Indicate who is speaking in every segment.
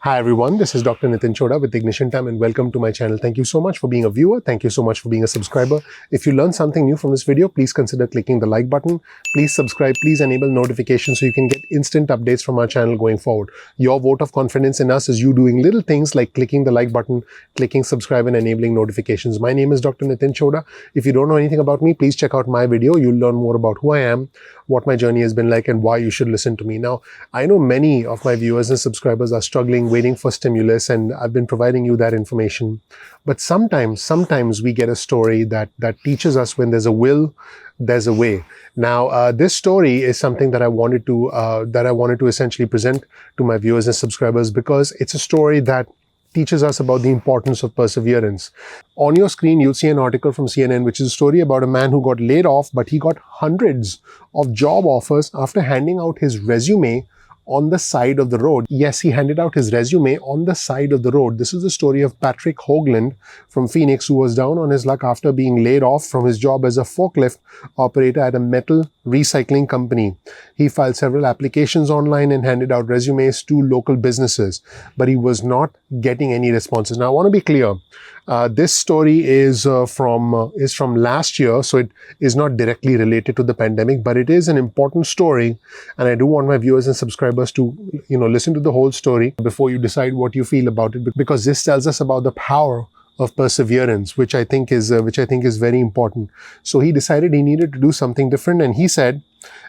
Speaker 1: Hi everyone, this is Dr. Nitin Chhoda with Ignition Time and welcome to my channel. Thank you so much for being a viewer. Thank you so much for being a subscriber. If you learned something new from this video, please consider clicking the like button. Please subscribe. Please enable notifications so you can get instant updates from our channel going forward. Your vote of confidence in us is you doing little things like clicking the like button, clicking subscribe and enabling notifications. My name is Dr. Nitin Chhoda. If you don't know anything about me, please check out my video. You'll learn more about who I am, what my journey has been like and why you should listen to me. Now, I know many of my viewers and subscribers are struggling, waiting for stimulus, and I've been providing you that information. But sometimes we get a story that teaches us when there's a will, there's a way. Now, this story is something that I wanted to essentially present to my viewers and subscribers because it's a story that teaches us about the importance of perseverance. On your screen, you'll see an article from CNN, which is a story about a man who got laid off, but he got hundreds of job offers after handing out his resume on the side of the road. Yes, he handed out his resume on the side of the road. This is the story of Patrick Hoagland from Phoenix, who was down on his luck after being laid off from his job as a forklift operator at a metal recycling company. He filed several applications online and handed out resumes to local businesses, but he was not getting any responses. Now, I want to be clear. This story is from last year, so it is not directly related to the pandemic, but it is an important story, and I do want my viewers and subscribers to listen to the whole story before you decide what you feel about it, because this tells us about the power of perseverance, which I think is very important. So he decided he needed to do something different, and he said,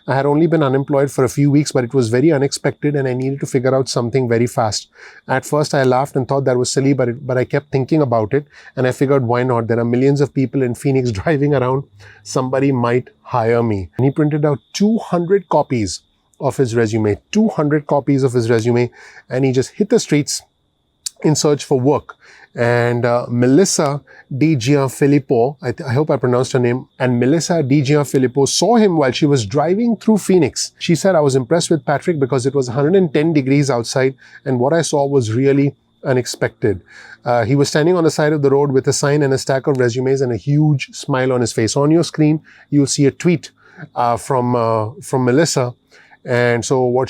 Speaker 1: I had only been unemployed for a few weeks, but it was very unexpected and I needed to figure out something very fast. At first, I laughed and thought that was silly, but I kept thinking about it and I figured, why not? There are millions of people in Phoenix driving around. Somebody might hire me. And he printed out 200 copies of his resume, 200 copies of his resume, and he just hit the streets in search for work. And Melissa DiGianfilippo, I hope I pronounced her name, and Melissa DiGianfilippo saw him while she was driving through Phoenix. She said, I was impressed with Patrick because it was 110 degrees outside and what I saw was really unexpected. He was standing on the side of the road with a sign and a stack of resumes and a huge smile on his face. On your screen, you'll see a tweet from Melissa. And so what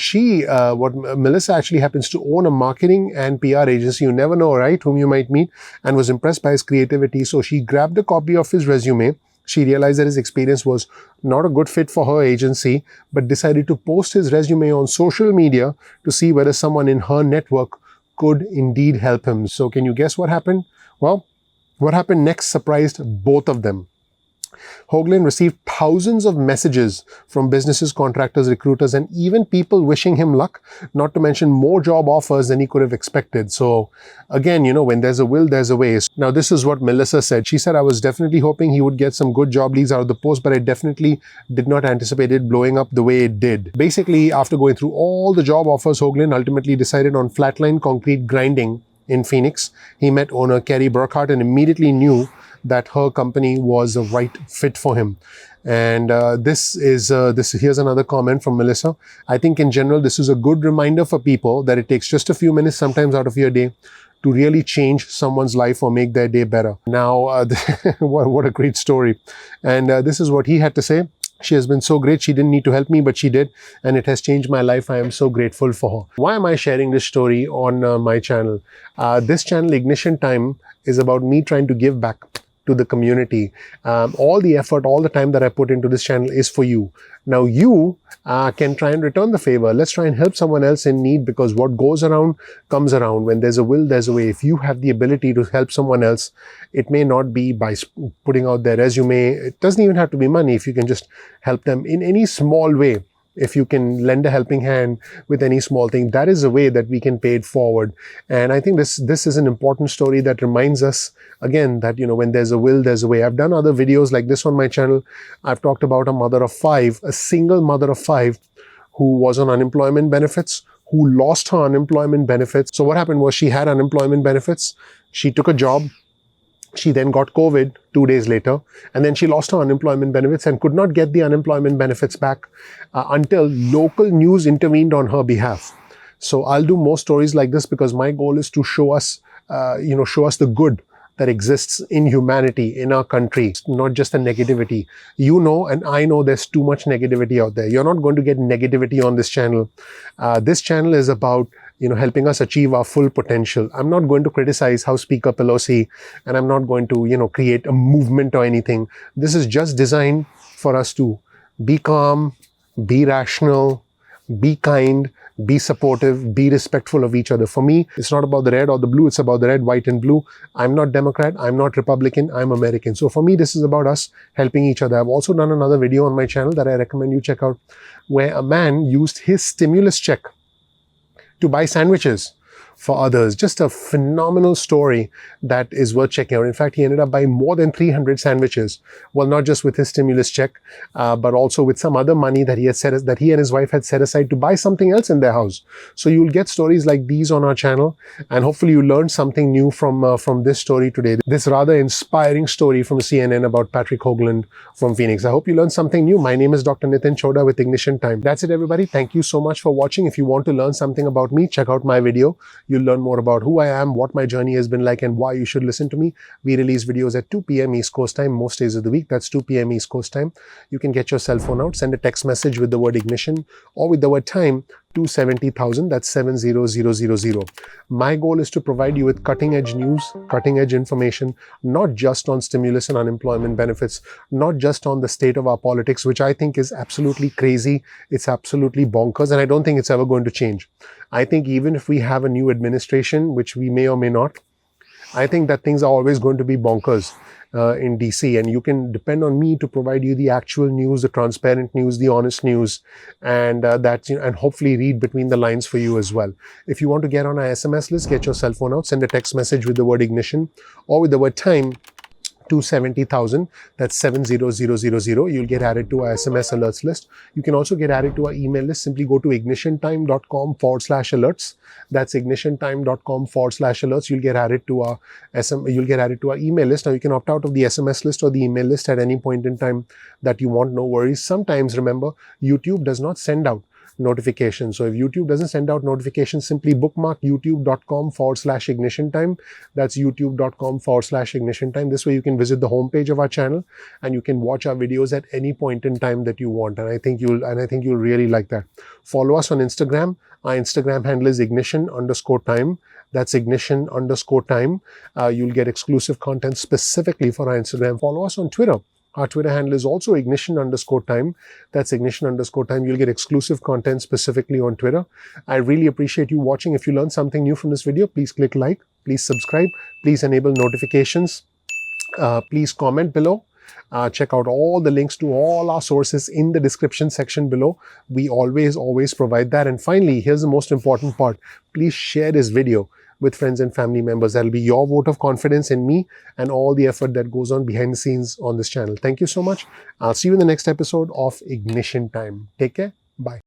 Speaker 1: Melissa actually happens to own a marketing and PR agency. You never know, right, whom you might meet, and was impressed by his creativity. So she grabbed a copy of his resume. She realized that his experience was not a good fit for her agency, but decided to post his resume on social media to see whether someone in her network could indeed help him. So can you guess what happened? Well, what happened next surprised both of them. Hoagland received thousands of messages from businesses, contractors, recruiters, and even people wishing him luck, not to mention more job offers than he could have expected. So again, when there's a will, there's a way. Now, this is what Melissa said. She said, I was definitely hoping he would get some good job leads out of the post, but I definitely did not anticipate it blowing up the way it did. Basically, after going through all the job offers, Hoagland ultimately decided on flatline concrete grinding in Phoenix. He met owner Kerry Burkhart and immediately knew that her company was the right fit for him. And here's another comment from Melissa. I think in general, this is a good reminder for people that it takes just a few minutes sometimes out of your day to really change someone's life or make their day better. Now, what a great story. And this is what he had to say. She has been so great. She didn't need to help me, but she did. And it has changed my life. I am so grateful for her. Why am I sharing this story on my channel? This channel, Ignition Time, is about me trying to give back to the community. All the effort, all the time that I put into this channel is for you. Now you can try and return the favor. Let's try and help someone else in need, because what goes around comes around. When there's a will, there's a way. If you have the ability to help someone else, it may not be by putting out their resume. It doesn't even have to be money. If you can just help them in any small way, if you can lend a helping hand with any small thing, that is a way that we can pay it forward. And I think this is an important story that reminds us, again, that, when there's a will, there's a way. I've done other videos like this on my channel. I've talked about a mother of five, a single mother of five, who was on unemployment benefits, who lost her unemployment benefits. So what happened was she had unemployment benefits. She took a job. She then got COVID 2 days later, and then she lost her unemployment benefits and could not get the unemployment benefits back until local news intervened on her behalf. So I'll do more stories like this because my goal is to show us the good that exists in humanity, in our country, not just the negativity. And I know there's too much negativity out there. You're not going to get negativity on this channel. This channel is about helping us achieve our full potential. I'm not going to criticize House Speaker Pelosi, and I'm not going to, create a movement or anything. This is just designed for us to be calm, be rational, be kind, be supportive, be respectful of each other. For me, it's not about the red or the blue, it's about the red, white, and blue. I'm not Democrat, I'm not Republican, I'm American. So for me, this is about us helping each other. I've also done another video on my channel that I recommend you check out, where a man used his stimulus check to buy sandwiches for others. Just a phenomenal story that is worth checking out. In fact, he ended up buying more than 300 sandwiches. Well, not just with his stimulus check, but also with some other money that he and his wife had set aside to buy something else in their house. So you'll get stories like these on our channel, and hopefully you learned something new from this story today. This rather inspiring story from CNN about Patrick Hoagland from Phoenix. I hope you learned something new. My name is Dr. Nitin Chhoda with Ignition Time. That's it, everybody. Thank you so much for watching. If you want to learn something about me, check out my video. You'll learn more about who I am, what my journey has been like, and why you should listen to me. We release videos at 2 p.m. East Coast time most days of the week. That's 2 p.m. East Coast time. You can get your cell phone out, send a text message with the word ignition or with the word time to 70,000. That's 70000. My goal is to provide you with cutting edge news, cutting edge information, not just on stimulus and unemployment benefits, not just on the state of our politics, which I think is absolutely crazy. It's absolutely bonkers, and I don't think it's ever going to change. I think even if we have a new administration, which we may or may not, I think that things are always going to be bonkers in DC, and you can depend on me to provide you the actual news, the transparent news, the honest news, and and hopefully read between the lines for you as well. If you want to get on our SMS list, get your cell phone out, send a text message with the word ignition or with the word time to 70,000. That's 70000. You'll get added to our SMS alerts list. You can also get added to our email list. Simply go to ignitiontime.com/alerts. That's ignitiontime.com/alerts. You'll get added to our email list. Now you can opt out of the SMS list or the email list at any point in time that you want. No worries. Sometimes, remember, YouTube does not send out notifications. So if YouTube doesn't send out notifications, simply bookmark youtube.com/ignition time. That's youtube.com/ignition time. This way you can visit the homepage of our channel and you can watch our videos at any point in time that you want. And I think you'll really like that. Follow us on Instagram. Our Instagram handle is ignition_time. That's ignition_time. You'll get exclusive content specifically for our Instagram. Follow us on Twitter. Our Twitter handle is also ignition_time. That's ignition_time. You'll get exclusive content specifically on Twitter. I really appreciate you watching. If you learned something new from this video, please click like, please subscribe, please enable notifications, please comment below. Check out all the links to all our sources in the description section below. We always provide that. And finally, here's the most important part. Please share this video with friends and family members. That'll be your vote of confidence in me and all the effort that goes on behind the scenes on this channel. Thank you so much. I'll see you in the next episode of Ignition Time. Take care. Bye.